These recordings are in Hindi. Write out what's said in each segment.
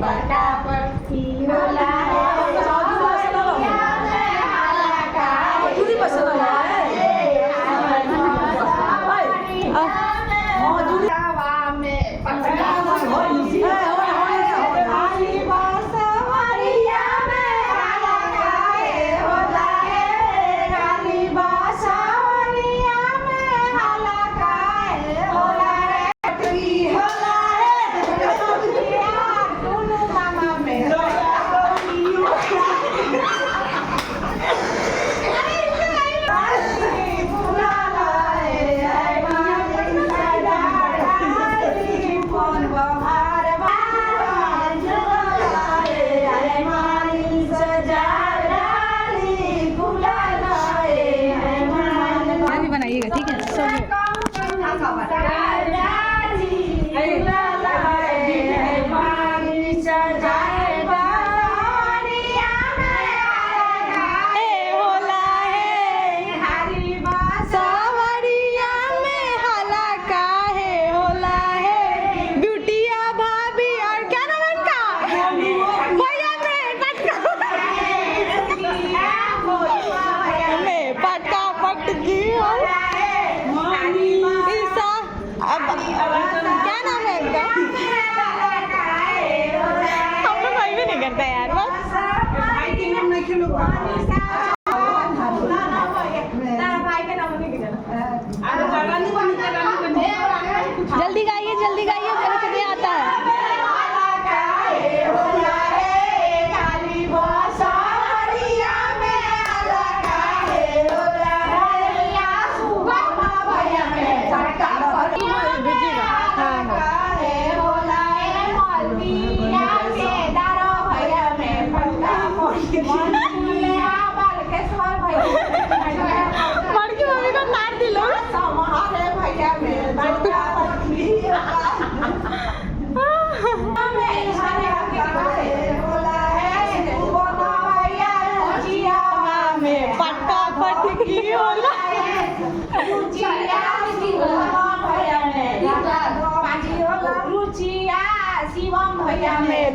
पटापटी होला बनाइएगा, ठीक है? क्या नाम है इनका? हम लोग भाई भी नहीं करता यार बस। जल्दी गाइए मेरे को नहीं आता है।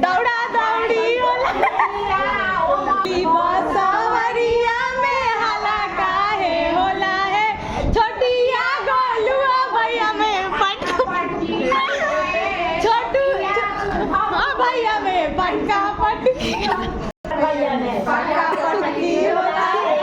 दौड़ा दौड़ी सवरिया में हाला काहे होला है, छोटिया गोलुआ भैया में छोटू भैया में पटका पटकी भैया में पटका पटकी होला है।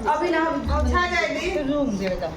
अभी ना अच्छा जाएगी रूम दे दो।